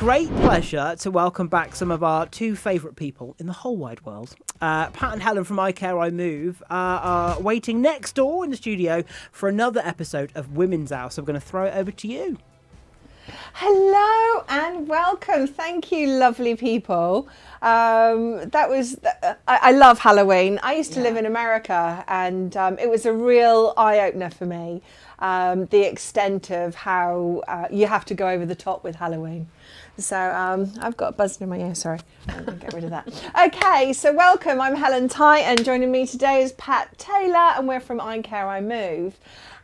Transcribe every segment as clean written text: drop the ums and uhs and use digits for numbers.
great pleasure to welcome back some of our two favourite people in the whole wide world. Pat and Helen from iCare, iMove are waiting next door in the studio for another episode of Women's Hour. So I'm going to throw it over to you. Hello and welcome. Thank you, lovely people. I love Halloween. I used to live in America, and it was a real eye-opener for me, the extent of how you have to go over the top with Halloween. So I've got a buzz in my ear, sorry. I'm going to get rid of that. Okay, so welcome. I'm Helen Tite, and joining me today is Pat Taylor, and we're from iCare, iMove.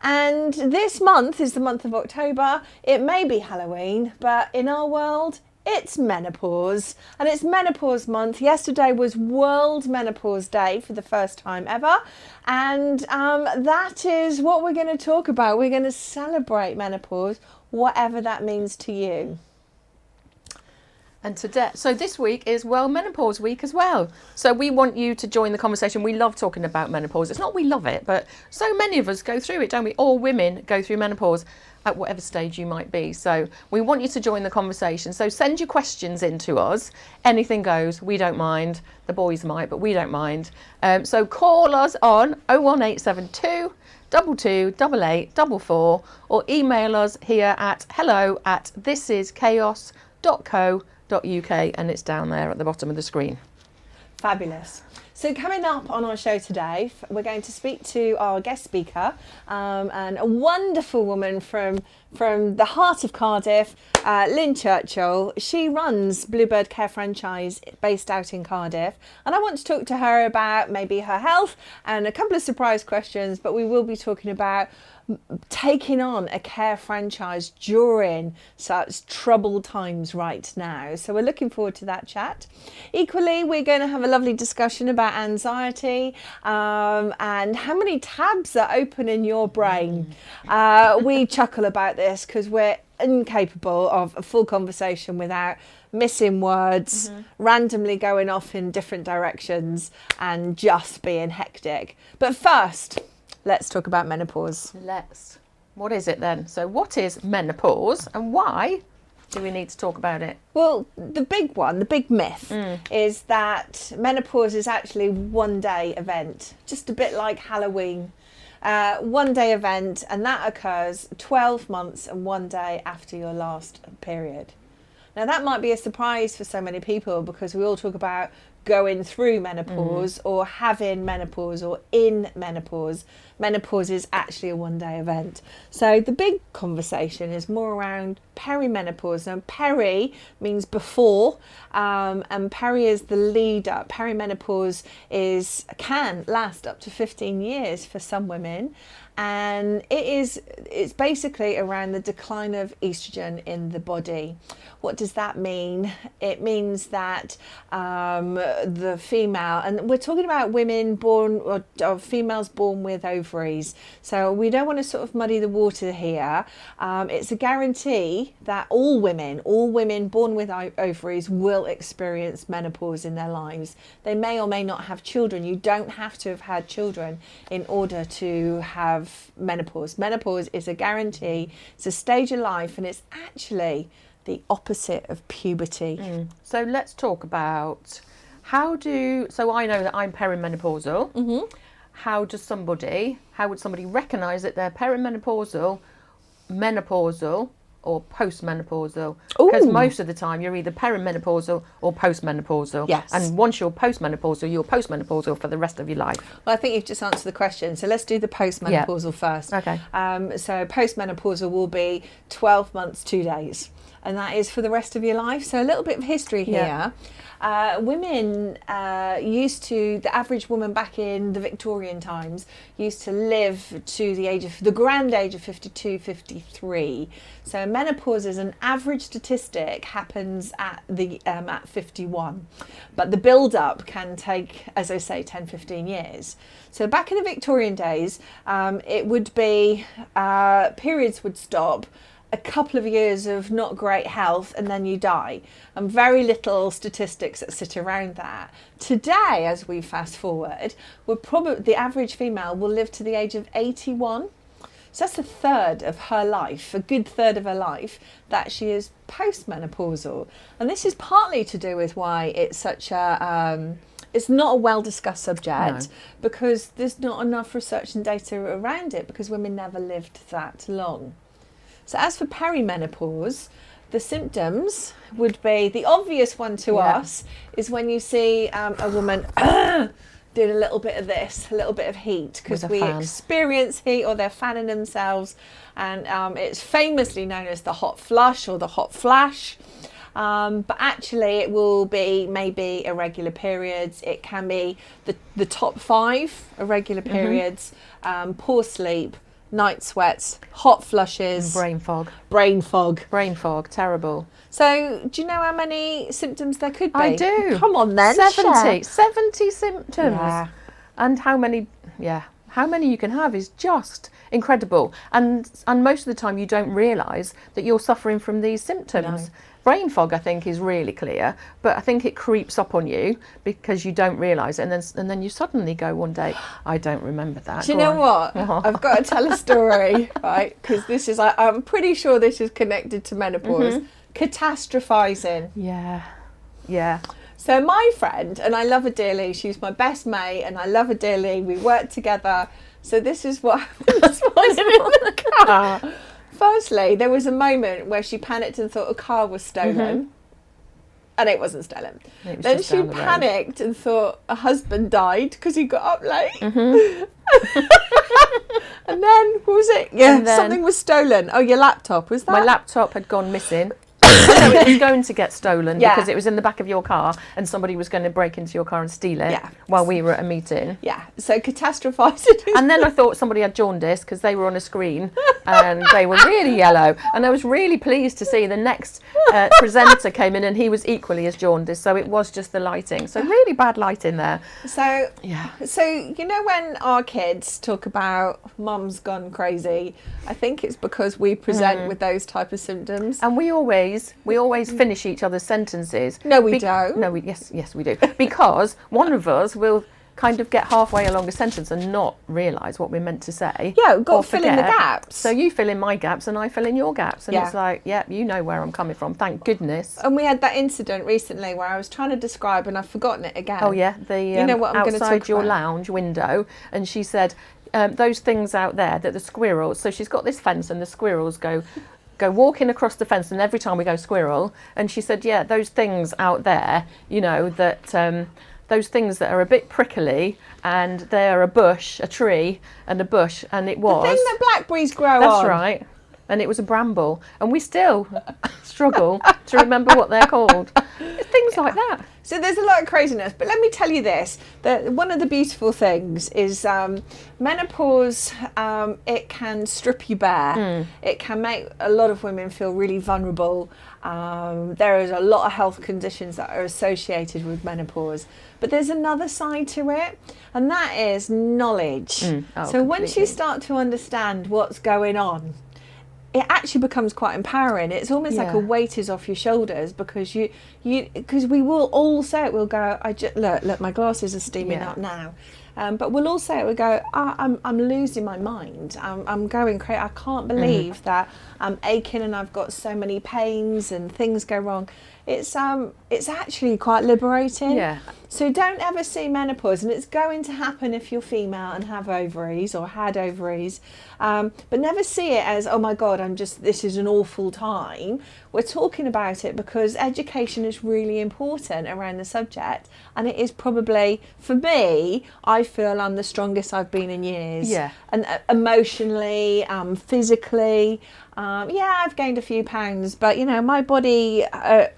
And this month is the month of October. It may be Halloween, but in our world, it's menopause. And it's menopause month. Yesterday was World Menopause Day for the first time ever. And that is what we're going to talk about. We're going to celebrate menopause, whatever that means to you. And so this week is World Menopause Week as well. So we want you to join the conversation. We love talking about menopause. It's not we love it, but so many of us go through it, don't we? All women go through menopause at whatever stage you might be. So we want you to join the conversation. So send your questions in to us. Anything goes. We don't mind. The boys might, but we don't mind. So call us on 01872 228844 or email us here at hello@thisischaos.co.uk, and it's down there at the bottom of the screen. Fabulous. So coming up on our show today, we're going to speak to our guest speaker, and a wonderful woman from the heart of Cardiff, Lynne Churchill. She runs Bluebird Care franchise based out in Cardiff, and I want to talk to her about maybe her health and a couple of surprise questions, but we will be talking about taking on a care franchise during such troubled times right now. So we're looking forward to that chat. Equally, we're going to have a lovely discussion about anxiety and how many tabs are open in your brain. We chuckle about this because we're incapable of a full conversation without missing words, randomly going off in different directions and just being hectic. But first, let's talk about menopause. What is it then? So what is menopause and why do we need to talk about it? Well, the big myth is that menopause is actually one day event, just a bit like Halloween. One day event, and that occurs 12 months and 1 day after your last period. Now that might be a surprise for so many people because we all talk about going through menopause or having menopause or in menopause. Menopause is actually a one-day event. So the big conversation is more around perimenopause. Now peri means before, and peri is the lead up. Perimenopause can last up to 15 years for some women, and it's basically around the decline of estrogen in the body. What does that mean? It means that the female, and we're talking about women born or females born with ovaries, so we don't want to sort of muddy the water here. It's a guarantee that all women born with ovaries will experience menopause in their lives. They may or may not have children. You don't have to have had children in order to have menopause. Menopause is a guarantee. It's a stage of life, and it's actually the opposite of puberty. So let's talk about so I know that I'm perimenopausal. How would somebody recognise that they're perimenopausal, menopausal, or postmenopausal? Because most of the time you're either perimenopausal or postmenopausal. Yes. And once you're postmenopausal, you're postmenopausal for the rest of your life. Well, I think you've just answered the question. So let's do the postmenopausal first. Okay. So postmenopausal will be 12 months, 2 days. And that is for the rest of your life. So a little bit of history here. Women the average woman back in the Victorian times used to live to the grand age of 52, 53. So menopause as an average statistic happens at 51. But the build-up can take, as I say, 10, 15 years. So back in the Victorian days, it would be, periods would stop, a couple of years of not great health, and then you die. And very little statistics that sit around that. Today, as we fast forward, the average female will live to the age of 81. So that's a third of her life, a good third of her life, that she is postmenopausal. And this is partly to do with why it's such a... it's not a well-discussed subject, because there's not enough research and data around it, because women never lived that long. So as for perimenopause, the symptoms would be, the obvious one to us is when you see a woman doing a little bit of this, a little bit of heat, because we experience heat, or they're fanning themselves, and it's famously known as the hot flush or the hot flash. But actually it will be maybe irregular periods. It can be the top 5 irregular periods, poor sleep, night sweats, hot flushes, brain fog, terrible. So do you know how many symptoms there could be? I do. Come on then, 70 symptoms. Yeah. And how many you can have is just incredible, and most of the time you don't realise that you're suffering from these symptoms. Brain fog, I think, is really clear, but I think it creeps up on you because you don't realise it, and then you suddenly go one day, I don't remember that. Do you know what? I've got to tell a story, right? Because this is, I'm pretty sure this is connected to menopause. Catastrophising. Yeah. So my friend, and I love her dearly, she's my best mate, and I love her dearly. We work together. So this is what happens when I'm in the car. Firstly, there was a moment where she panicked and thought a car was stolen, and it wasn't stolen. Then she panicked and thought a husband died because he got up late. And then, what was it? Yeah, something was stolen. Oh, your laptop, was that? My laptop had gone missing. No, it was going to get stolen because it was in the back of your car and somebody was going to break into your car and steal it while we were at a meeting. Yeah, so catastrophising. And then I thought somebody had jaundice because they were on a screen and they were really yellow. And I was really pleased to see the next presenter came in and he was equally as jaundiced. So it was just the lighting. So really bad lighting there. So, so you know when our kids talk about mum's gone crazy, I think it's because we present with those type of symptoms. And we always finish each other's sentences. No, we don't. No, yes, we do. Because one of us will kind of get halfway along a sentence and not realise what we're meant to say. Yeah, we've got to fill in the gaps. So you fill in my gaps and I fill in your gaps. And it's like, you know where I'm coming from, thank goodness. And we had that incident recently where I was trying to describe and I've forgotten it again. Oh yeah, you know what I'm going to talk outside your about? lounge window, and she said, those things out there that the squirrels, so she's got this fence and the squirrels go walking across the fence, and every time we go squirrel, and she said, those things out there, you know, that those things that are a bit prickly, and they're a tree and a bush, and it was... The thing that blackberries grow on. That's right. And it was a bramble, and we still struggle to remember what they're called. Things like that. So there's a lot of craziness, but let me tell you this, that one of the beautiful things is menopause, it can strip you bare. It can make a lot of women feel really vulnerable. There is a lot of health conditions that are associated with menopause, but there's another side to it, and that is knowledge. So once you start to understand what's going on, it actually becomes quite empowering. It's almost like a weight is off your shoulders, because because we will all say it. We'll go, look, my glasses are steaming up now. But we'll all say it. We'll go, I'm losing my mind. I'm going crazy. I can't believe that I'm aching and I've got so many pains and things go wrong. It's actually quite liberating. Yeah. So don't ever see menopause, and it's going to happen if you're female and have ovaries or had ovaries, but never see it as, oh my God, this is an awful time. We're talking about it because education is really important around the subject, and it is probably, for me, I feel I'm the strongest I've been in years. Yeah. And emotionally, physically. I've gained a few pounds, but my body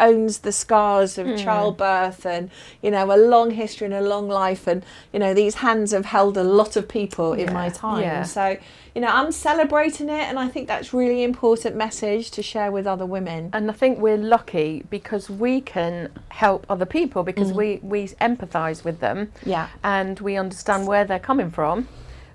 owns the scars of childbirth, and a long history and a long life, and these hands have held a lot of people in my time. So I'm celebrating it, and I think that's really important message to share with other women. And I think we're lucky because we can help other people, because we empathise with them, and we understand where they're coming from,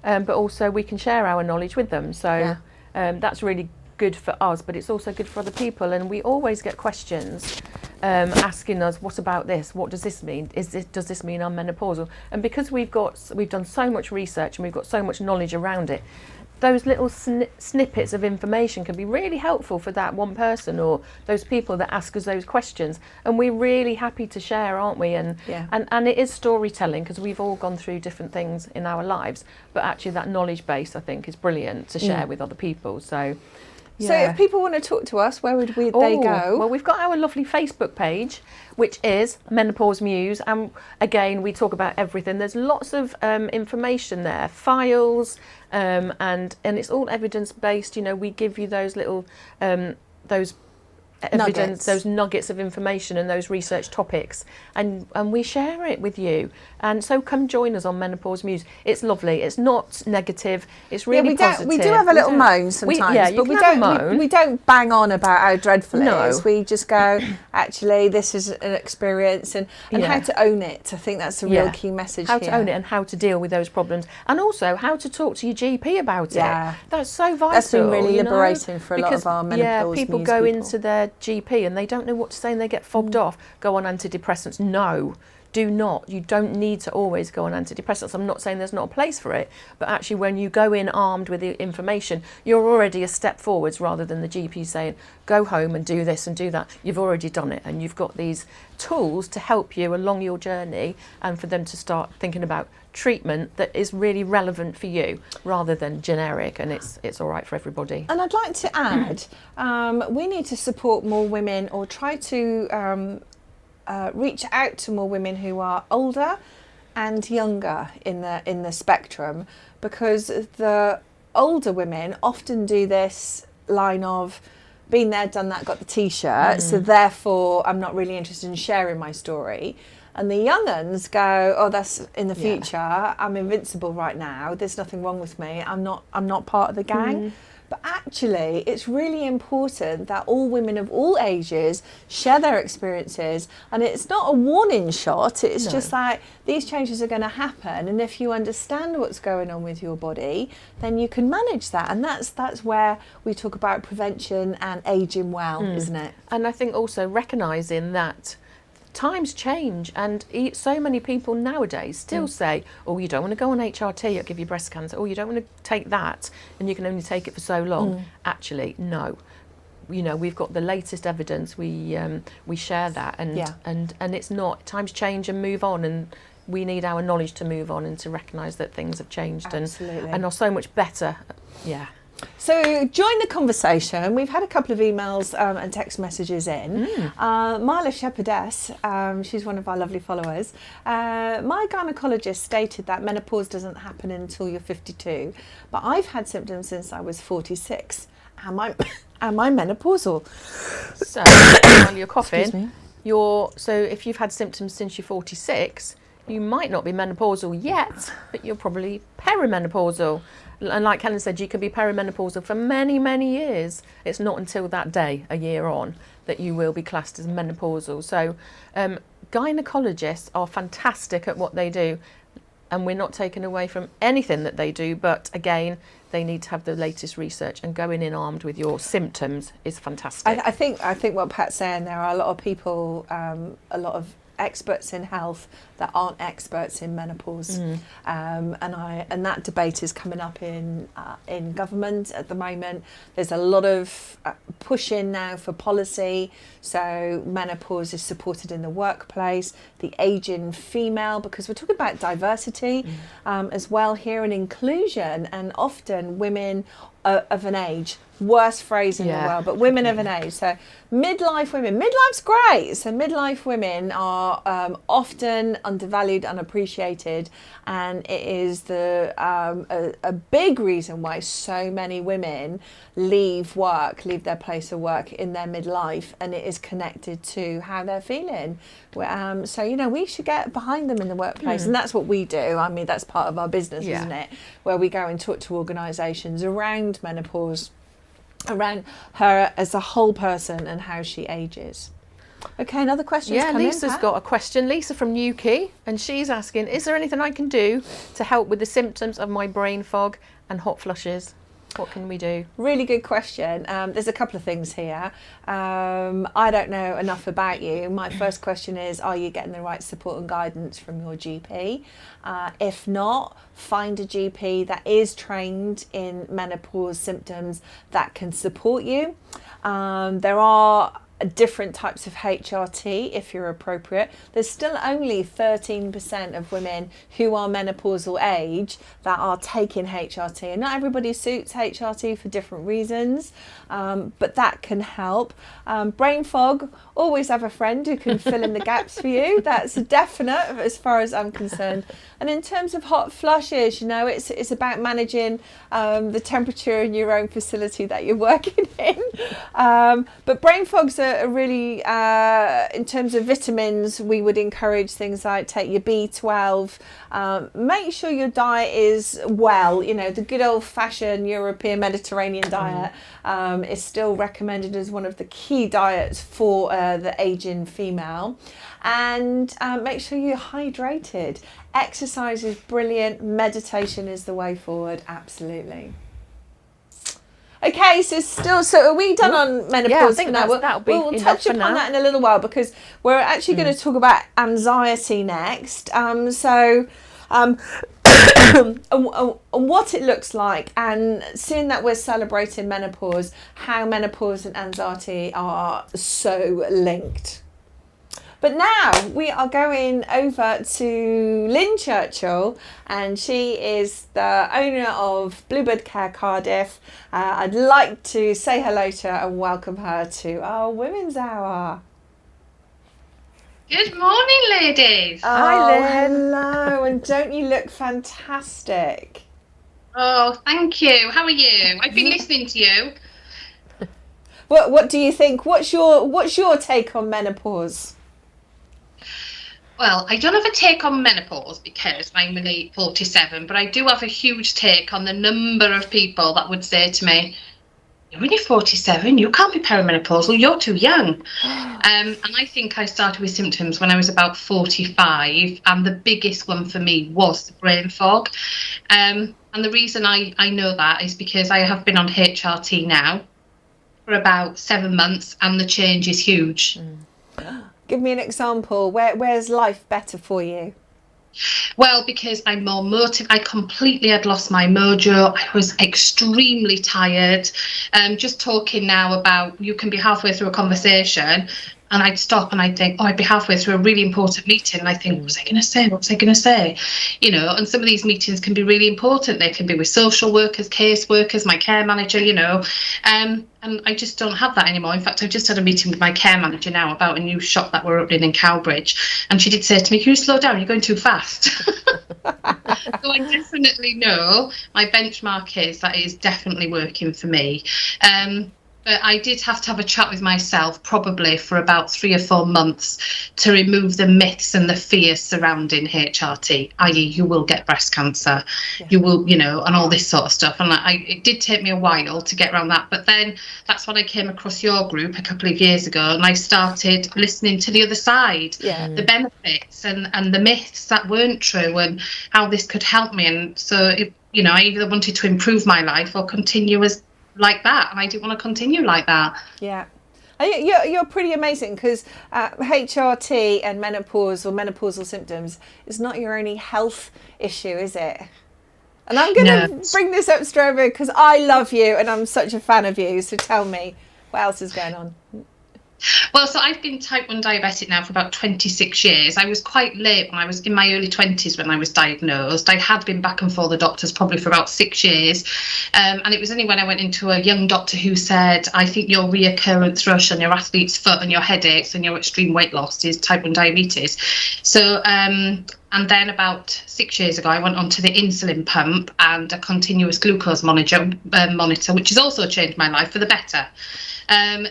but also we can share our knowledge with them. So that's really good for us, but it's also good for other people. And we always get questions asking us, what about this? What does this mean? Does this mean I'm menopausal? And because we've done so much research and we've got so much knowledge around it, those little snippets of information can be really helpful for that one person or those people that ask us those questions. And we're really happy to share, aren't we? And it is storytelling, because we've all gone through different things in our lives. But actually that knowledge base, I think, is brilliant to share with other people. So if people want to talk to us, where would they go? Well, we've got our lovely Facebook page, which is Menopause Muse, and again we talk about everything. There's lots of information there, files, and it's all evidence based. We give you those little those evidence, those nuggets of information and those research topics, and we share it with you. And so come join us on Menopause Muse. It's lovely. It's not negative. It's really positive. We do have a little moan sometimes, but we don't bang on about how dreadful it is. We just go, actually, this is an experience, and how to own it. I think that's a real key message how here. To own it and how to deal with those problems, and also how to talk to your GP about it. That's so vital. That's been really liberating for a lot of our menopause people Muse go into their GP and they don't know what to say and they get fobbed off. Go on antidepressants. No, do not. You don't need to always go on antidepressants. I'm not saying there's not a place for it, but actually when you go in armed with the information, you're already a step forwards, rather than the GP saying, go home and do this and do that. You've already done it, and you've got these tools to help you along your journey, and for them to start thinking about treatment that is really relevant for you, rather than generic, and it's all right for everybody. And I'd like to add, we need to support more women, or try to reach out to more women who are older and younger in the spectrum, because the older women often do this line of been there, done that, got the t-shirt, so therefore I'm not really interested in sharing my story. And the young uns go, oh, that's in the future. I'm invincible right now. There's nothing wrong with me. I'm not part of the gang. But actually, it's really important that all women of all ages share their experiences. And it's not a warning shot. It's just like, these changes are going to happen. And if you understand what's going on with your body, then you can manage that. And that's where we talk about prevention and ageing well, isn't it? And I think also recognising that times change, and so many people nowadays still say, oh, you don't want to go on HRT, it'll give you breast cancer, or you don't want to take that and you can only take it for so long. Actually, no. We've got the latest evidence, we share that, and it's not, times change and move on, and we need our knowledge to move on and to recognise that things have changed and are so much better. So join the conversation. We've had a couple of emails and text messages in. Marla Shepherdess, she's one of our lovely followers. My gynaecologist stated that menopause doesn't happen until you're 52, but I've had symptoms since I was 46. Am I menopausal? So while you're coughing, so if you've had symptoms since you're 46, you might not be menopausal yet, but you're probably perimenopausal. And like Helen said, you can be perimenopausal for many, many years. It's not until that day, a year on, that you will be classed as menopausal. So gynecologists are fantastic at what they do, and we're not taken away from anything that they do. But again, they need to have the latest research, and going in armed with your symptoms is fantastic. I think what Pat's saying, there are a lot of people, a lot of experts in health that aren't experts in menopause, and that debate is coming up in government at the moment. There's a lot of push in now for policy, so menopause is supported in the workplace, the ageing female, because we're talking about diversity as well here, and inclusion, and often women of an age, worst phrase in the world, but women of an age. So midlife's great. So midlife women are often undervalued, unappreciated, and it is a big reason why so many women leave their place of work in their midlife, and it is connected to how they're feeling. So we should get behind them in the workplace, and that's what we do. I mean, that's part of our business, isn't it? Where we go and talk to organisations around menopause, around her as a whole person and how she ages. Okay, another question. Lisa's got a question. Lisa from Newquay, and she's asking, is there anything I can do to help with the symptoms of my brain fog and hot flushes? What can we do? Really good question. There's a couple of things here. I don't know enough about you. My first question is, are you getting the right support and guidance from your GP? If not, find a GP that is trained in menopause symptoms that can support you. There are different types of HRT if you're appropriate. There's still only 13% of women who are menopausal age that are taking HRT, and not everybody suits HRT for different reasons, but that can help. Brain fog, always have a friend who can fill in the gaps for you. That's definite as far as I'm concerned. And in terms of hot flushes, you know, it's about managing the temperature in your own facility that you're working in. But brain fog's a really, in terms of vitamins, we would encourage things like take your B12. Make sure your diet is well, you know, the good old fashioned European Mediterranean diet is still recommended as one of the key diets for the aging female. And make sure you're hydrated. Exercise is brilliant. Meditation is the way forward. Absolutely. Okay, so are we done on menopause? Yeah, I think for now? We'll touch upon that in a little while, because we're actually going to talk about anxiety next. And what it looks like, and seeing that we're celebrating menopause, how menopause and anxiety are so linked. But now we are going over to Lynne Churchill, and she is the owner of Bluebird Care Cardiff. I'd like to say hello to her and welcome her to our Women's Hour. Good morning, ladies. Hi, Lynne. Hello, and don't you look fantastic? Oh, thank you. How are you? I've been listening to you. What do you think? What's your take on menopause? Well, I don't have a take on menopause because I'm only 47, but I do have a huge take on the number of people that would say to me, "You're only 47, you can't be perimenopausal, you're too young." And I think I started with symptoms when I was about 45, and the biggest one for me was the brain fog. And the reason I know that is because I have been on HRT now for about 7 months, and the change is huge. Give me an example. Where's life better for you? Well, because I'm more motivated. I completely had lost my mojo. I was extremely tired. Just talking now about, you can be halfway through a conversation and I'd stop and I'd think, oh, I'd be halfway through a really important meeting. And I think, what was I going to say? What was I going to say? You know, and some of these meetings can be really important. They can be with social workers, case workers, my care manager, you know. And I just don't have that anymore. In fact, I've just had a meeting with my care manager now about a new shop that we're opening in Cowbridge. And she did say to me, can you slow down? You're going too fast. So I definitely know my benchmark is that it is definitely working for me. But I did have to have a chat with myself probably for about 3 or 4 months to remove the myths and the fears surrounding HRT, i.e. you will get breast cancer, you will, you know, and all this sort of stuff. And it did take me a while to get around that. But then that's when I came across your group a couple of years ago, and I started listening to the other side, the benefits and the myths that weren't true and how this could help me. And so, you know, I either wanted to improve my life or continue as like that, and I didn't want to continue like that. Yeah, you're pretty amazing, because HRT and menopause or menopausal symptoms is not your only health issue, is it? And I'm going to bring this up straight away because I love you and I'm such a fan of you. So tell me, what else is going on? Well, so I've been type 1 diabetic now for about 26 years. I was quite late when I was in my early 20s when I was diagnosed. I had been back and forth the doctors probably for about 6 years. And it was only when I went into a young doctor who said, I think your reoccurrent thrush and your athlete's foot and your headaches and your extreme weight loss is type 1 diabetes. So, and then about 6 years ago, I went onto the insulin pump and a continuous glucose monitor, which has also changed my life for the better.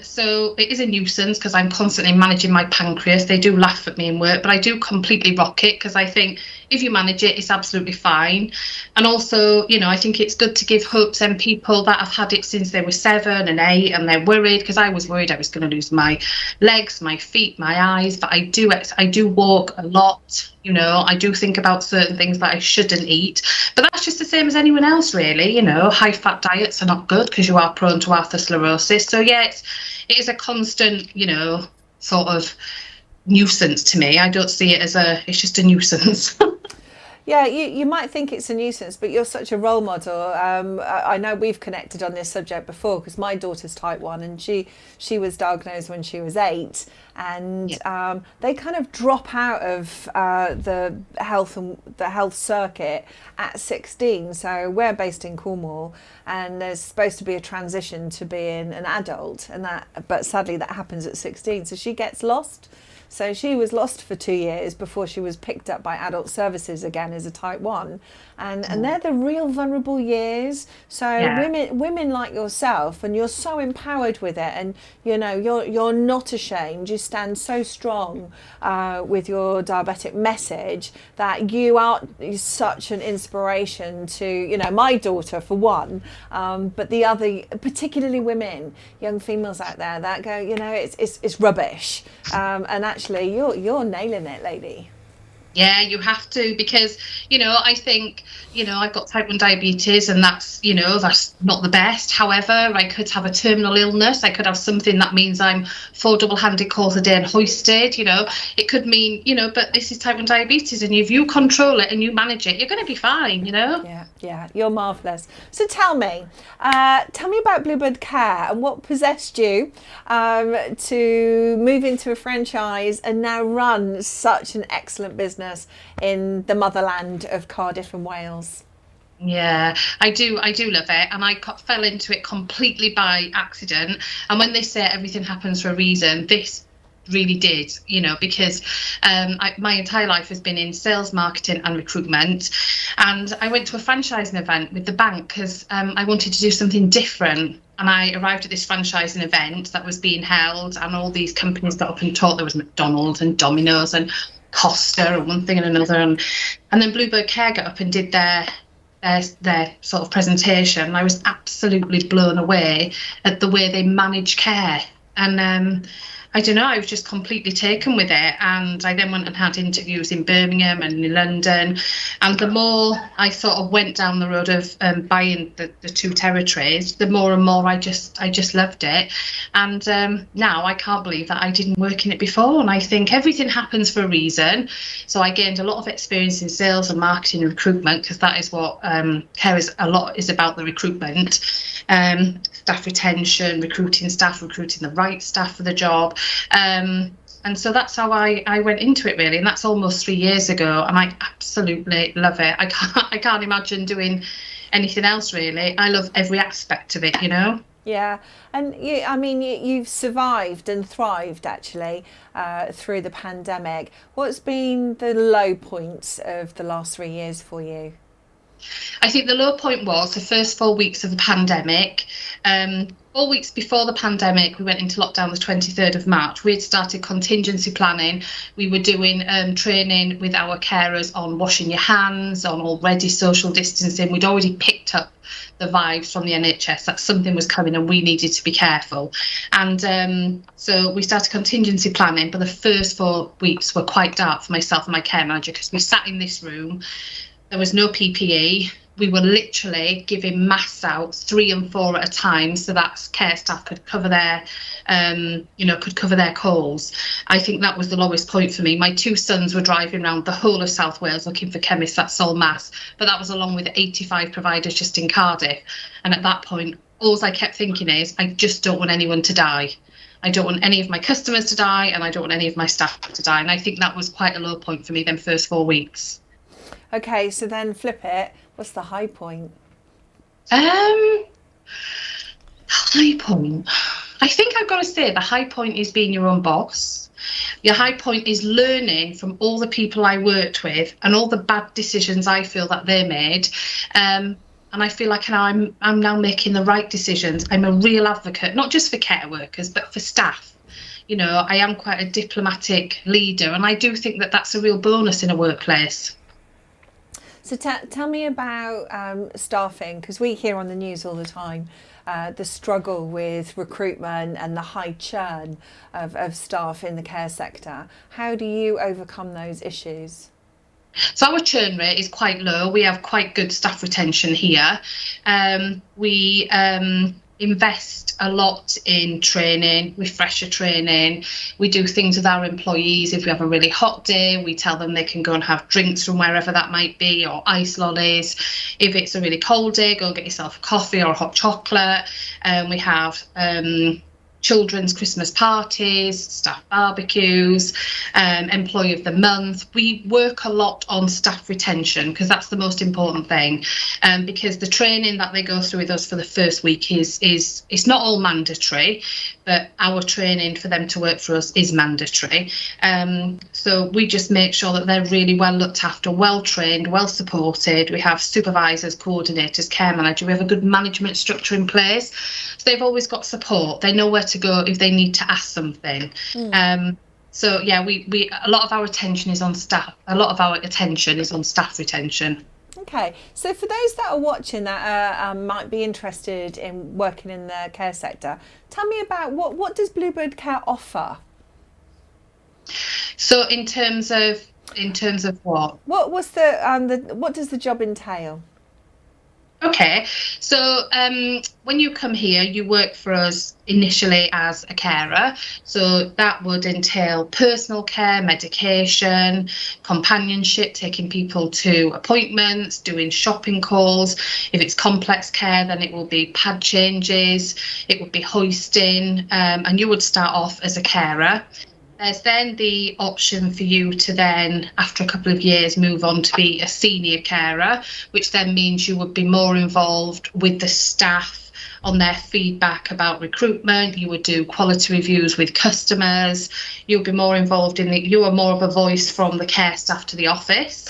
So it is a nuisance because I'm constantly managing my pancreas. They do laugh at me in work, but I do completely rock it because I think if you manage it, it's absolutely fine. And also, I think it's good to give hope to people that have had it since they were 7 and 8 and they're worried, because I was worried I was going to lose my legs, my feet, my eyes. But I do walk a lot. I do think about certain things that I shouldn't eat. But that's just the same as anyone else, really. High fat diets are not good because you are prone to atherosclerosis. So yeah, it is a constant, sort of nuisance to me. I don't see it as it's just a nuisance. Yeah, you might think it's a nuisance, but you're such a role model. I know we've connected on this subject before because my daughter's type 1 and she was diagnosed when she was 8, and they kind of drop out of the health circuit at 16. So we're based in Cornwall, and there's supposed to be a transition to being an adult, but sadly that happens at 16. So she gets lost. So she was lost for 2 years before she was picked up by adult services again as a type 1. And they're the real vulnerable years. So women like yourself, and you're so empowered with it, and you're not ashamed. You stand so strong with your diabetic message that you are such an inspiration to my daughter for one, but the other, particularly women, young females out there that go, it's rubbish, and actually you're nailing it, lady. Yeah, you have to, because, I think, I've got type 1 diabetes, and that's not the best. However, I could have a terminal illness. I could have something that means I'm 4 double-handed calls a day and hoisted, It could mean, but this is type 1 diabetes, and if you control it and you manage it, you're going to be fine, Yeah, you're marvellous. So tell me about Bluebird Care and what possessed you to move into a franchise and now run such an excellent business in the motherland of Cardiff and Wales. Yeah, I do love it, and I fell into it completely by accident. And when they say everything happens for a reason, this really did, because my entire life has been in sales, marketing and recruitment, and I went to a franchising event with the bank because I wanted to do something different. And I arrived at this franchising event that was being held, and all these companies got up and talked. There was McDonald's and Domino's and Costa and one thing and another, and then Bluebird Care got up and did their sort of presentation. I was absolutely blown away at the way they manage care, and I don't know, I was just completely taken with it. And I then went and had interviews in Birmingham and in London. And the more I sort of went down the road of buying the 2 territories, the more and more I just loved it. And now I can't believe that I didn't work in it before. And I think everything happens for a reason. So I gained a lot of experience in sales and marketing and recruitment, because that is what care is about, the recruitment. Staff retention, recruiting staff, recruiting the right staff for the job. And so that's how I went into it, really, and that's almost 3 years ago, and I absolutely love it. I can't imagine doing anything else, really. I love every aspect of it, Yeah, and you've survived and thrived actually through the pandemic. What's been the low points of the last 3 years for you? I think the low point was the first 4 weeks of the pandemic. 4 weeks before the pandemic, we went into lockdown the 23rd of March. We had started contingency planning. We were doing training with our carers on washing your hands, on already social distancing. We'd already picked up the vibes from the NHS that something was coming and we needed to be careful. And so we started contingency planning, but the first 4 weeks were quite dark for myself and my care manager, because we sat in this room. There was no PPE. We were literally giving masks out 3 and 4 at a time, so that care staff could cover their, calls. I think that was the lowest point for me. My 2 sons were driving around the whole of South Wales looking for chemists that sold masks, but that was along with 85 providers just in Cardiff. And at that point, all I kept thinking is, I just don't want anyone to die. I don't want any of my customers to die, and I don't want any of my staff to die. And I think that was quite a low point for me, them first 4 weeks. Okay, so then flip it. What's the high point? High point. I think I've got to say the high point is being your own boss. Your high point is learning from all the people I worked with and all the bad decisions I feel that they made. and I feel like I'm now making the right decisions. I'm a real advocate, not just for care workers, but for staff. You know, I am quite a diplomatic leader, and I do think that that's a real bonus in a workplace. So tell me about staffing, because we hear on the news all the time the struggle with recruitment and the high churn of staff in the care sector. How do you overcome those issues? So our churn rate is quite low. We have quite good staff retention here. We invest a lot in training, refresher training. We do things with our employees. If we have a really hot day, we tell them they can go and have drinks from wherever that might be, or ice lollies. If it's a really cold day, go get yourself a coffee or a hot chocolate. We have children's Christmas parties, staff barbecues, employee of the month. We work a lot on staff retention because that's the most important thing. Because the training that they go through with us for the first week is it's not all mandatory, but our training for them to work for us is mandatory. So we just make sure that they're really well looked after, well trained, well supported. We have supervisors, coordinators, care manager. We have a good management structure in place. So they've always got support. They know where to go if they need to ask something. So yeah, we a lot of our attention is on staff. A lot of our attention is on staff retention. Okay, so for those that are watching that might be interested in working in the care sector, tell me about what does Bluebird Care offer? So in terms of what? What does the job entail? Okay, so when you come here, you work for us initially as a carer. So that would entail personal care, medication, companionship, taking people to appointments, doing shopping calls. If it's complex care, then it will be pad changes, it would be hoisting, and you would start off as a carer. There's then the option for you to then, after a couple of years, move on to be a senior carer, which then means you would be more involved with the staff on their feedback about recruitment. You would do quality reviews with customers. You'll be more involved you are more of a voice from the care staff to the office.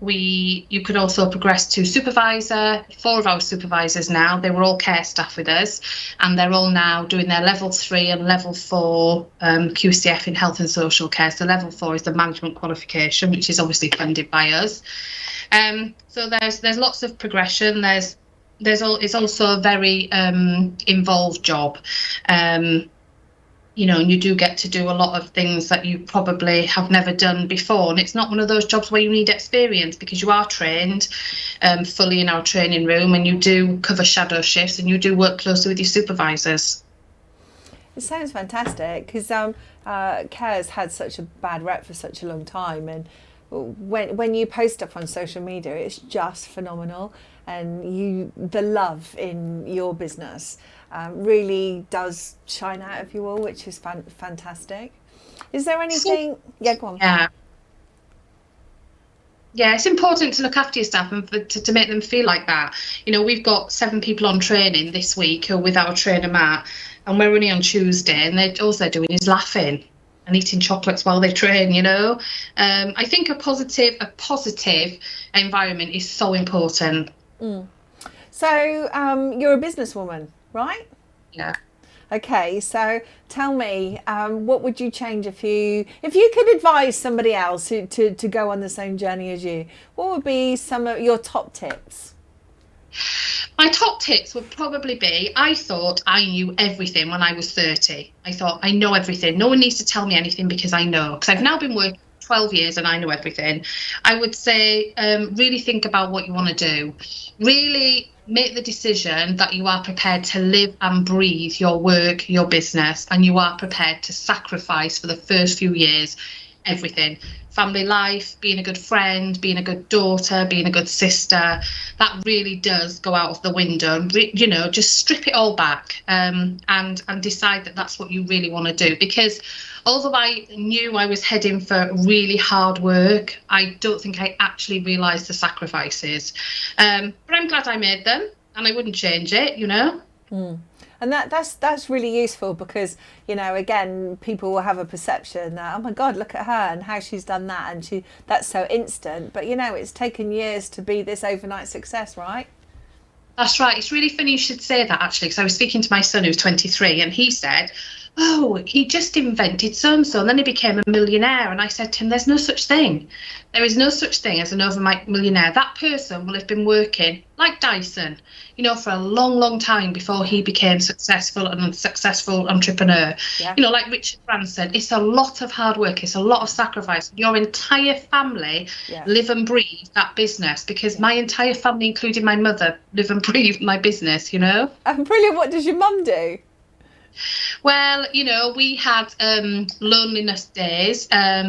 You could also progress to supervisor. 4 of our supervisors now, they were all care staff with us, and they're all now doing their level 3 and level 4 QCF in health and social care. So level 4 is the management qualification, which is obviously funded by us. So there's lots of progression. It's also a very involved job. You know, and you do get to do a lot of things that you probably have never done before. And it's not one of those jobs where you need experience, because you are trained fully in our training room, and you do cover shadow shifts, and you do work closely with your supervisors. It sounds fantastic, because care's had such a bad rep for such a long time, and when you post up on social media, it's just phenomenal, and the love in your business really does shine out of you all, which is fantastic. Is there anything? Yeah, go on. Yeah, it's important to look after your staff and to make them feel like that. You know, we've got 7 people on training this week who are with our trainer Matt, and we're only on Tuesday, and all they're doing is laughing and eating chocolates while they train. You know, I think a positive environment is so important. So you're a businesswoman, right? Yeah. Okay, so tell me, what would you change if you could advise somebody else to go on the same journey as you? What would be some of your top tips? My top tips would probably be, I thought I knew everything when I was 30. I thought I know everything. No one needs to tell me anything because I know. Because I've now been working 12 years and I know everything. I would say really think about what you want to do. Really make the decision that you are prepared to live and breathe your work, your business, and you are prepared to sacrifice for the first few years everything. Family life, being a good friend, being a good daughter, being a good sister, that really does go out of the window. You know, just strip it all back and decide that that's what you really want to do. Because although I knew I was heading for really hard work, I don't think I actually realised the sacrifices. But I'm glad I made them, and I wouldn't change it, you know. And that's really useful because, you know, again, people will have a perception that, oh my God, look at her and how she's done that, and that's so instant. But, you know, it's taken years to be this overnight success, right? That's right. It's really funny you should say that, actually, because I was speaking to my son who's 23, and he said, oh, he just invented so-and-so, and then he became a millionaire. And I said to him, there's no such thing. There is no such thing as an overnight millionaire. That person will have been working like Dyson, you know, for a long, long time before he became successful and a successful entrepreneur. Yeah. You know, like Richard Branson, it's a lot of hard work. It's a lot of sacrifice. Your entire family live and breathe that business, because my entire family, including my mother, live and breathe my business, you know. Brilliant. What does your mum do? Well, you know, we had loneliness days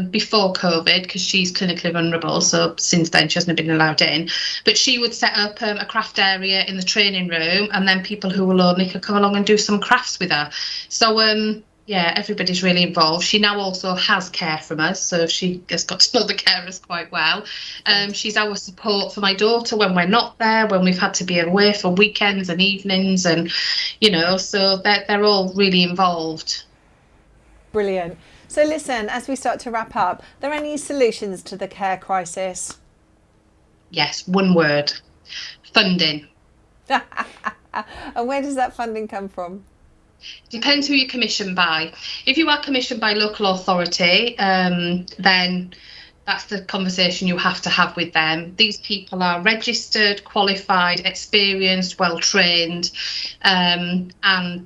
before COVID, because she's clinically vulnerable. So since then, she hasn't been allowed in. But she would set up a craft area in the training room, and then people who were lonely could come along and do some crafts with her. So, yeah, everybody's really involved. She now also has care from us, so she has got to know the carers quite well. She's our support for my daughter when we're not there, when we've had to be away for weekends and evenings, and, you know, so they're all really involved. Brilliant. So listen, as we start to wrap up, are there any solutions to the care crisis? Yes, one word: funding. And where does that funding come from? Depends who you're commissioned by. If you are commissioned by local authority, then that's the conversation you have to have with them. These people are registered, qualified, experienced, well trained, and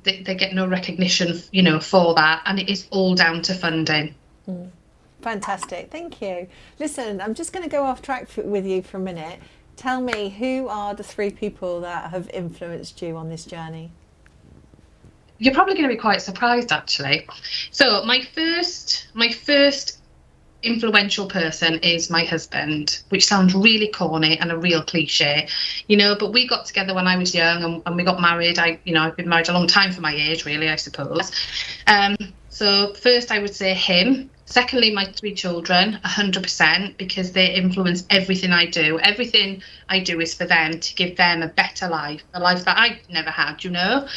they get no recognition, you know, for that. And it is all down to funding. Fantastic, thank you. Listen, I'm just going to go off track with you for a minute. Tell me, who are the 3 people that have influenced you on this journey? You're probably going to be quite surprised, actually. So my first influential person is my husband, which sounds really corny and a real cliche, you know, but we got together when I was young, and we got married. I've been married a long time for my age, really, I suppose. So first I would say him. Secondly, my 3 children, 100%, because they influence everything I do. Everything I do is for them, to give them a better life, a life that I never had, you know.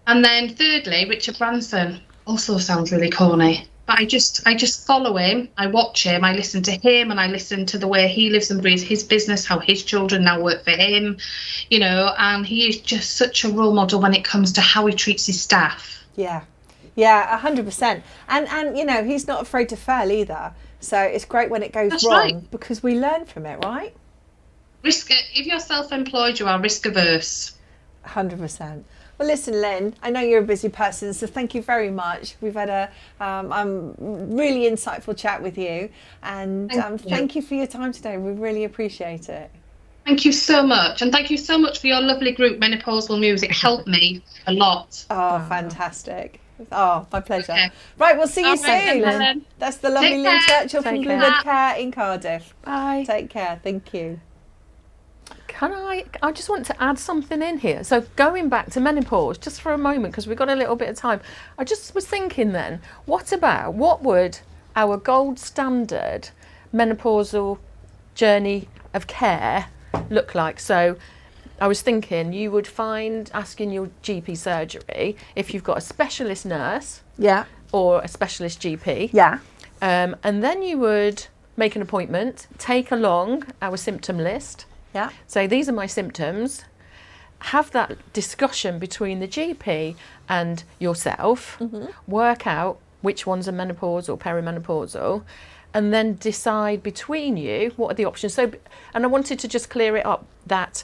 And then thirdly, Richard Branson. Also sounds really corny, but I just follow him. I watch him. I listen to him, and I listen to the way he lives and breathes his business, how his children now work for him, you know. And he is just such a role model when it comes to how he treats his staff. Yeah, 100%. And you know, he's not afraid to fail either. So it's great when it goes wrong, because we learn from it, right? If you're self-employed, you are risk averse. 100%. Well, listen, Lynne, I know you're a busy person, so thank you very much. We've had a really insightful chat with you, and thank you for your time today. We really appreciate it. Thank you so much, and thank you so much for your lovely group, Menopausal Muse. It helped me a lot. Oh, fantastic. Oh, my pleasure. Okay. Right, we'll see you soon. Then, that's the lovely Lynne Churchill from Bluebird Care in Cardiff. Bye. Take care. Thank you. I just want to add something in here. So going back to menopause, just for a moment, because we've got a little bit of time. I just was thinking then, what would our gold standard menopausal journey of care look like? So I was thinking you would ask in your GP surgery if you've got a specialist nurse, or a specialist GP, and then you would make an appointment, take along our symptom list. So these are my symptoms. Have that discussion between the GP and yourself, work out which ones are menopausal or perimenopausal, and then decide between you what are the options. So, and I wanted to just clear it up that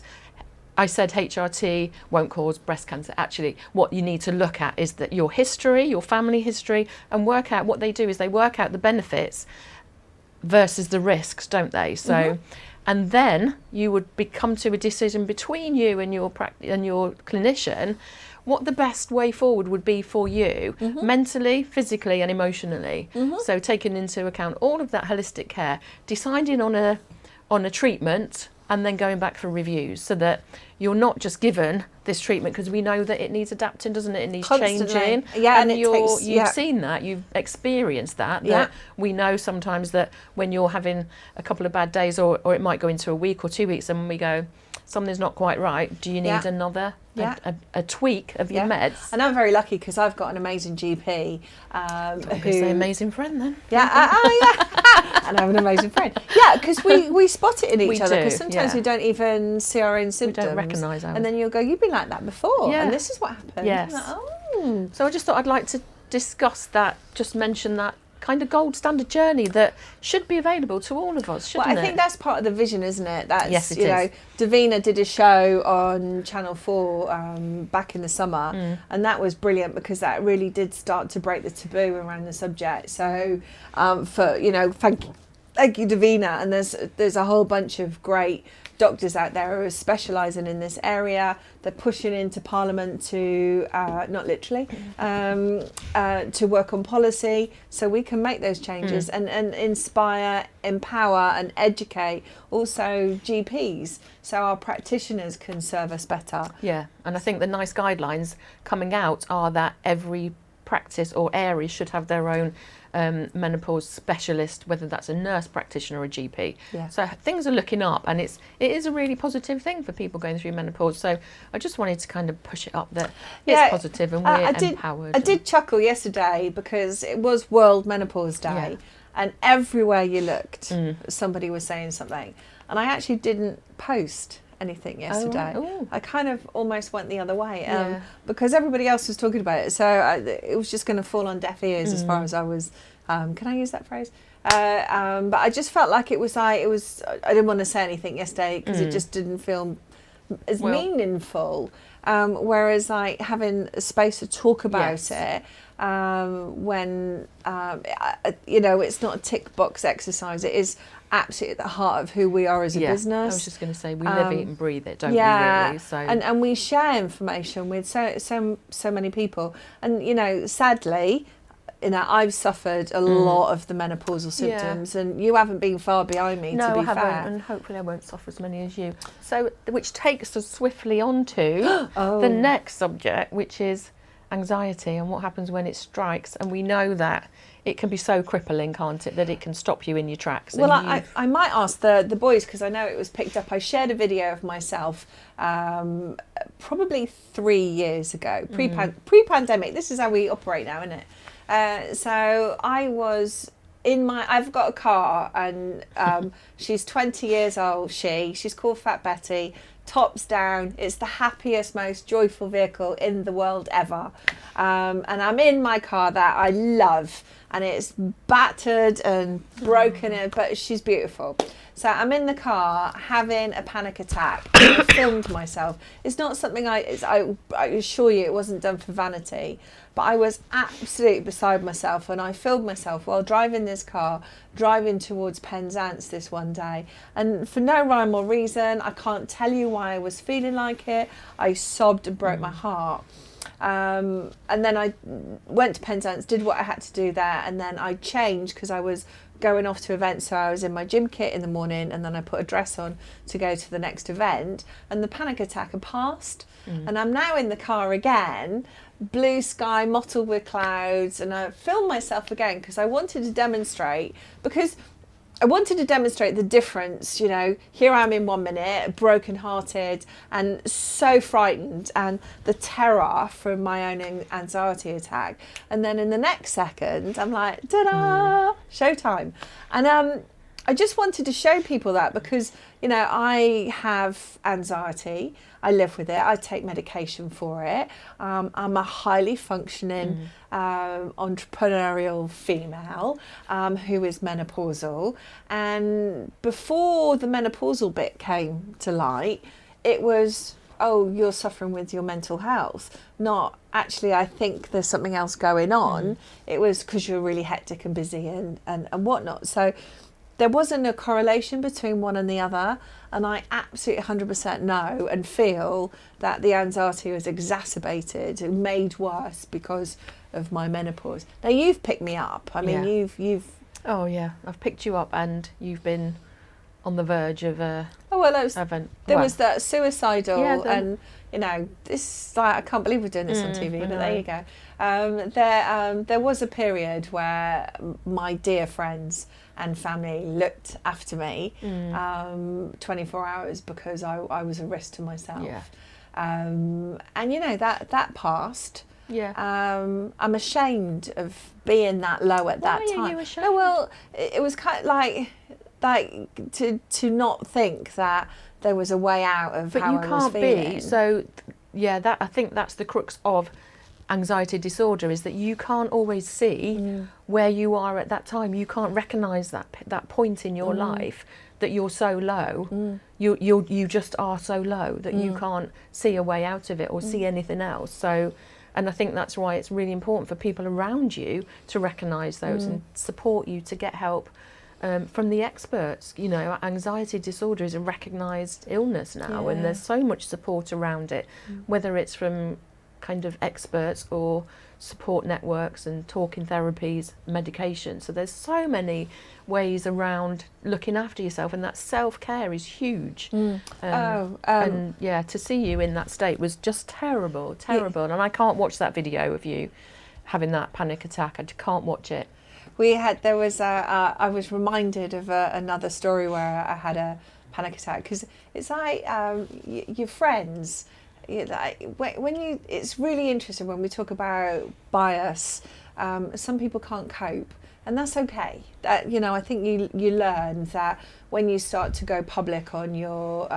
I said HRT won't cause breast cancer. Actually, what you need to look at is that your history, your family history, and work out what they do is they work out the benefits versus the risks, don't they? So. And then you would come to a decision between you and your clinician, what the best way forward would be for you, mentally, physically and emotionally. So taking into account all of that holistic care, deciding on a treatment, and then going back for reviews, so that you're not just given this treatment, because we know that it needs adapting, doesn't it? It needs changing. Yeah, and you've seen that, you've experienced that we know sometimes that when you're having a couple of bad days, or it might go into a week or 2 weeks, and we go, something's not quite right, do you need Yeah. another Yeah. a tweak of your meds? And I'm very lucky because I've got an amazing GP Who say amazing friend then? Yeah, and I have an amazing friend. Yeah, because we spot it in each We other. do, Because sometimes yeah. we don't even see our own symptoms. don't recognise ours. And then you'll go, "You've been like that before, Yeah. and this is what happened." Yes. Like, oh. So I just thought I'd like to discuss that, just mention that kind of gold standard journey that should be available to all of us, shouldn't Well, it? I think that's part of the vision, isn't it? That's, Yes, it you know, is. Davina did a show on Channel 4 back in the summer, and that was brilliant because that really did start to break the taboo around the subject. So, for, you know, thank you, Davina. And there's a whole bunch of great doctors out there who are specialising in this area. They're pushing into Parliament to, not literally, to work on policy so we can make those changes and inspire, empower and educate also GPs so our practitioners can serve us better. Yeah, and I think the nice guidelines coming out are that every practice or area should have their own menopause specialist, whether that's a nurse practitioner or a GP. Yeah. So things are looking up, and it is a really positive thing for people going through menopause. So I just wanted to kind of push it up that it's positive and we're empowered. I did chuckle yesterday because it was World Menopause Day, and everywhere you looked, somebody was saying something. And I actually didn't post anything yesterday. Oh. I kind of almost went the other way Yeah. because everybody else was talking about it. So it was just going to fall on deaf ears as far as I was. Can I use that phrase? But I just felt like it was. I didn't want to say anything yesterday because it just didn't feel as meaningful. Whereas like having a space to talk about it. When you know, it's not a tick box exercise. It is absolutely at the heart of who we are as a business. I was just going to say we live, eat and breathe it, don't we really? So and we share information with so many people. And you know, sadly, you know, I've suffered a lot of the menopausal symptoms, and you haven't been far behind me. No, to be I haven't, fair. and hopefully I won't suffer as many as you. So, which takes us swiftly on to the next subject, which is anxiety and what happens when it strikes. And we know that it can be so crippling, can't it, that it can stop you in your tracks. Well, I might ask the boys, because I know it was picked up. I shared a video of myself probably 3 years ago, pre-pandemic. This is how we operate now, isn't it? So I was I've got a car, and she's 20 years old. She's called Fat Betty. Tops down. It's the happiest, most joyful vehicle in the world ever. And I'm in my car that I love, and it's battered and broken, but she's beautiful. So I'm in the car having a panic attack. I filmed myself. It's not something I assure you, it wasn't done for vanity. But I was absolutely beside myself, and I filmed myself while driving this car, driving towards Penzance this one day. And for no rhyme or reason, I can't tell you why I was feeling like it. I sobbed and broke my heart. And then I went to Penzance, did what I had to do there, and then I changed because I was going off to events. So I was in my gym kit in the morning, and then I put a dress on to go to the next event, and the panic attack had passed. And I'm now in the car again, blue sky mottled with clouds, and I filmed myself again because I wanted to demonstrate, the difference. You know, here I am in 1 minute, broken hearted and so frightened, and the terror from my own anxiety attack, and then in the next second I'm like, ta-da, showtime. And I just wanted to show people that, because you know, I have anxiety, I live with it, I take medication for it. I'm a highly functioning entrepreneurial female who is menopausal. And before the menopausal bit came to light, it was, oh, you're suffering with your mental health. Not actually, I think there's something else going on. It was because you're really hectic and busy and whatnot. So there wasn't a correlation between one and the other, and I absolutely 100% know and feel that the anxiety was exacerbated and made worse because of my menopause. Now you've picked me up. I mean, you've. Oh yeah, I've picked you up, and you've been on the verge of a event. There was that suicidal, Yeah, and you know, this I can't believe we're doing this on TV, but there you go. There was a period where my dear friends and family looked after me 24 hours because I was a risk to myself. Yeah. And you know, that passed. Yeah. I'm ashamed of being that low at that time. Why are you ashamed? No, well, it was kind of like to not think that there was a way out of But how you I was can't feeling. be. So, yeah, that I think that's the crux of anxiety disorder, is that you can't always see where you are at that time. You can't recognise that point in your life that you're so low. You just are so low that you can't see a way out of it or see anything else. So, and I think that's why it's really important for people around you to recognise those and support you to get help from the experts. You know, anxiety disorder is a recognised illness now, and there's so much support around it, whether it's from kind of experts or support networks and talking therapies, medication. So there's so many ways around looking after yourself, and that self-care is huge. And yeah, to see you in that state was just terrible. And I can't watch that video of you having that panic attack. I can't watch it. I was reminded of another story where I had a panic attack, because it's like your friends. It's really interesting when we talk about bias. Some people can't cope, and that's okay. You know, I think you learn that when you start to go public on your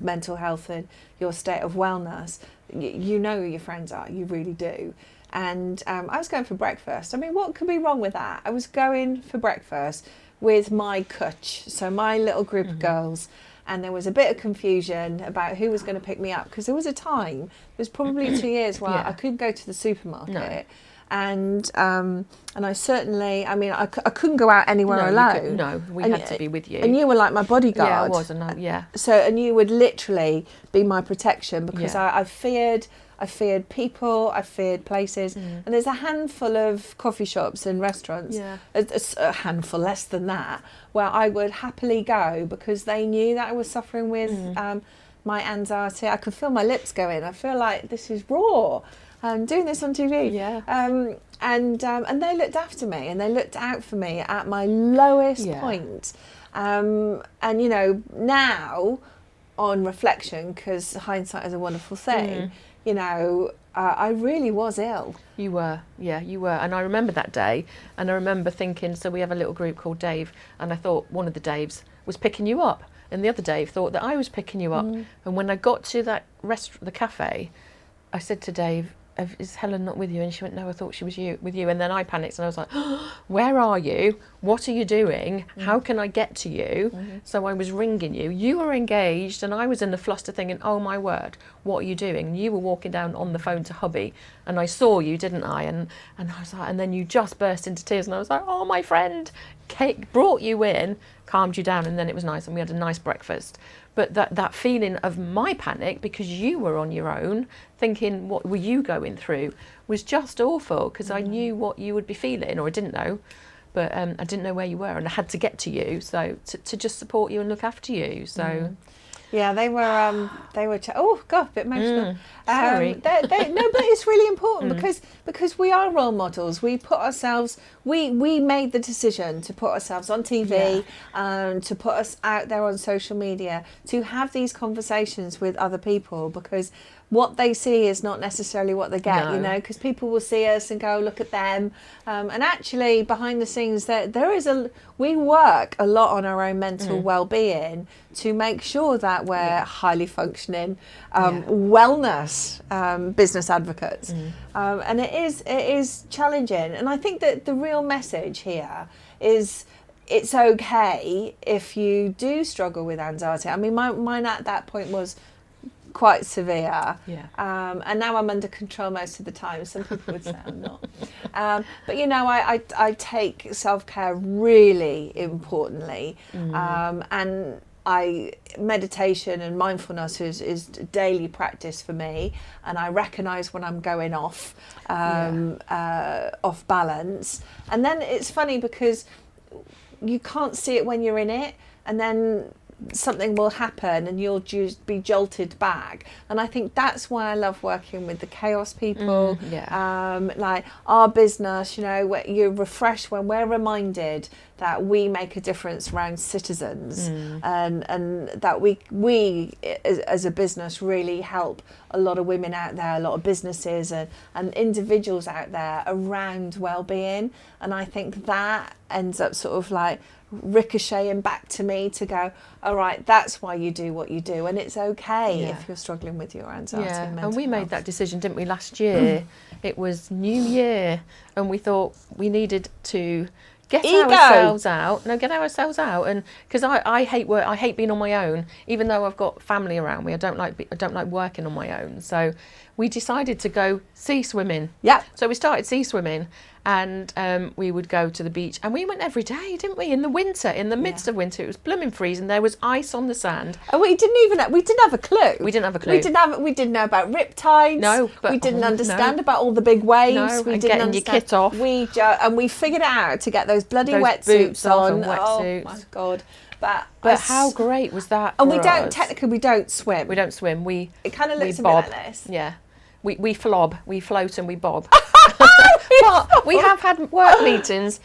mental health and your state of wellness, you know who your friends are. You really do. And I was going for breakfast. I mean, what could be wrong with that? I was going for breakfast with my kutch, so my little group of girls. And there was a bit of confusion about who was going to pick me up, because there was a time, it was probably 2 years, where I couldn't go to the supermarket. And I certainly, I mean, I couldn't go out anywhere alone. We had to be with you. And you were like my bodyguard. Yeah, I was, yeah. So, and you would literally be my protection, because I feared people, I feared places, and there's a handful of coffee shops and restaurants, a handful less than that, where I would happily go, because they knew that I was suffering with my anxiety. I could feel my lips going. I feel like this is raw. I'm doing this on TV. Yeah. And they looked after me, and they looked out for me at my lowest point. And you know, now on reflection, because hindsight is a wonderful thing, you know, I really was ill. You were. And I remember that day, and I remember thinking, so we have a little group called Dave, and I thought one of the Daves was picking you up, and the other Dave thought that I was picking you up. And when I got to that the cafe, I said to Dave, is Helen not with you? And she went, no, I thought she was with you. And then I panicked, and I was like, oh, where are you? What are you doing? How can I get to you? So I was ringing you. You were engaged, and I was in the fluster thinking, oh my word, what are you doing? And you were walking down on the phone to hubby, and I saw you, didn't I? And I was like, and then you just burst into tears, and I was like, oh, my friend Kate brought you in, calmed you down, and then it was nice, and we had a nice breakfast. But that feeling of my panic, because you were on your own, thinking what were you going through, was just awful, because I knew what you would be feeling, or I didn't know, but I didn't know where you were, and I had to get to you, so to just support you and look after you. So yeah, they were oh god, a bit emotional. Sorry. No, but it's really important, because we are role models. We put ourselves, we made the decision to put ourselves on TV, to put us out there on social media, to have these conversations with other people, because what they see is not necessarily what they get, you know, because people will see us and go, look at them. And actually, behind the scenes, we work a lot on our own mental well-being to make sure that we're highly functioning wellness business advocates. And it is challenging. And I think that the real message here is it's okay if you do struggle with anxiety. I mean, mine at that point was quite severe, and now I'm under control most of the time. Some people would say I'm not, but you know, I take self-care really importantly, and meditation and mindfulness is daily practice for me, and I recognise when I'm going off balance. And then it's funny because you can't see it when you're in it. and then something will happen and you'll just be jolted back. And I think that's why I love working with the chaos people. Like our business, you know, where you're refreshed when we're reminded that we make a difference around citizens, and that we as a business really help a lot of women out there, a lot of businesses and individuals out there around well-being. And I think that ends up sort of like ricocheting back to me to go, all right, that's why you do what you do, and it's okay if you're struggling with your anxiety and mental and we health. made that decision, didn't we, last year? It was New Year, and we thought we needed to get ourselves out, and because I hate work, I hate being on my own, even though I've got family around me. I don't like working on my own. So we decided to go sea swimming. So we started sea swimming, and we would go to the beach, and we went every day, didn't we? In the winter, in the midst of winter, it was blooming freezing. There was ice on the sand, and we didn't have a clue. We didn't know about riptides. No, but we didn't understand about all the big waves. No, we and didn't getting understand. your kit off. And we figured it out to get those bloody Those wetsuits boots off on. and wetsuits. Oh my God! But how great was that? And for we don't us? technically we don't swim. We don't swim. It kind of looks a bit bob. like this. Yeah. We flob, we float and we bob. But we have had work meetings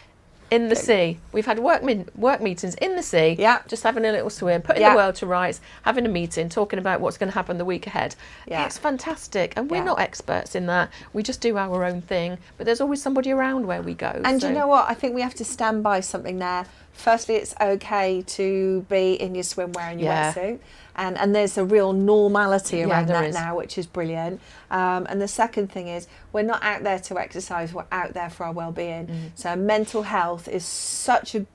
in the sea. We've had work meetings in the sea, just having a little swim, putting the world to rights, having a meeting, talking about what's going to happen the week ahead. It's fantastic. And we're not experts in that. We just do our own thing. But there's always somebody around where we go. And you know what? I think we have to stand by something there. Firstly, it's okay to be in your swimwear and your wetsuit. And there's a real normality around that now, which is brilliant. And the second thing is, we're not out there to exercise, we're out there for our well-being. So mental health is such a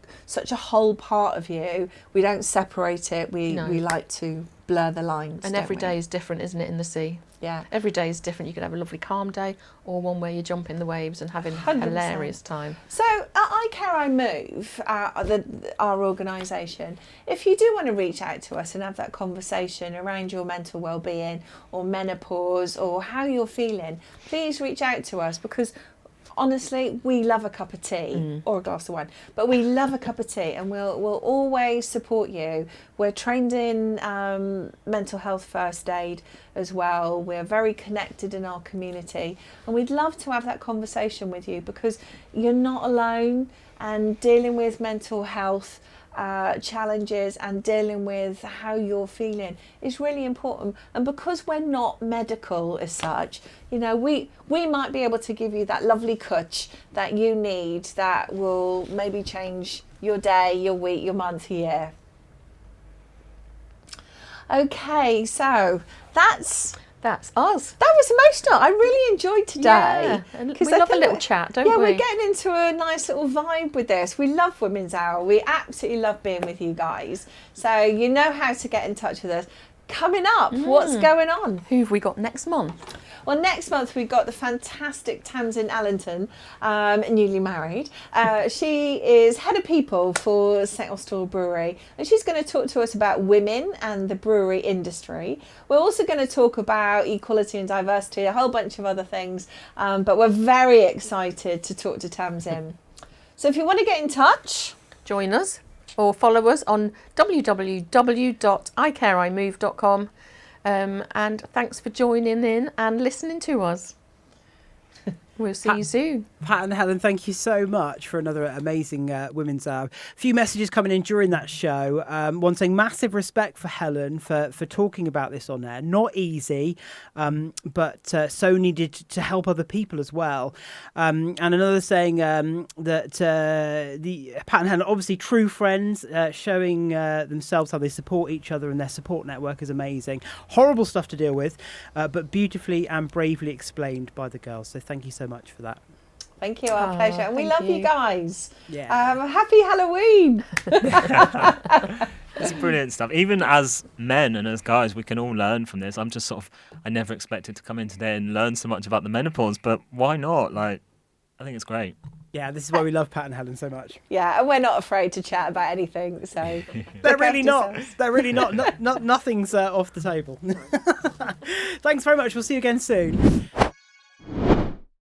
whole part of you. We don't separate it. We like to blur the lines. And every day is different, isn't it, in the sea? Yeah. Every day is different. You could have a lovely calm day, or one where you jump in the waves and having 100%. a hilarious time. So at iCare, iMove, our organisation, if you do want to reach out to us and have that conversation around your mental well-being or menopause or how you're feeling, please reach out to us, because honestly, we love a cup of tea or a glass of wine, but we love a cup of tea, and we'll always support you. We're trained in mental health first aid as well. We're very connected in our community, and we'd love to have that conversation with you, because you're not alone, and dealing with mental health challenges and dealing with how you're feeling is really important. And because we're not medical as such, you know, we might be able to give you that lovely coach that you need that will maybe change your day, your week, your month, your year. Okay, so that's us. That was emotional. I really enjoyed today. Yeah, and we love a little chat, don't we? Yeah, we're getting into a nice little vibe with this. We love Women's Hour. We absolutely love being with you guys. So you know how to get in touch with us. Coming up, what's going on? Who have we got next month? Well, next month we've got the fantastic Tamsin Allington, newly married. She is head of people for St Austell Brewery, and she's going to talk to us about women and the brewery industry. We're also going to talk about equality and diversity, a whole bunch of other things, but we're very excited to talk to Tamsin. So if you want to get in touch, join us or follow us on www.icareimove.com. And thanks for joining in and listening to us. We'll see you soon. Pat and Helen, thank you so much for another amazing Women's Hour. A few messages coming in during that show. One saying massive respect for Helen for talking about this on air. Not easy, but so needed to help other people as well. And another saying that the Pat and Helen, obviously true friends, showing themselves how they support each other, and their support network is amazing. Horrible stuff to deal with, but beautifully and bravely explained by the girls. So thank you so much for that. Thank you, our pleasure. And we love you guys. Yeah. Happy Halloween. It's brilliant stuff. Even as men and as guys, we can all learn from this. I'm just sort of, I never expected to come in today and learn so much about the menopause, but why not? Like, I think it's great. Yeah, this is why we love Pat and Helen so much. Yeah, and we're not afraid to chat about anything. So they're really not. They're really not. Nothing's off the table. Thanks very much. We'll see you again soon.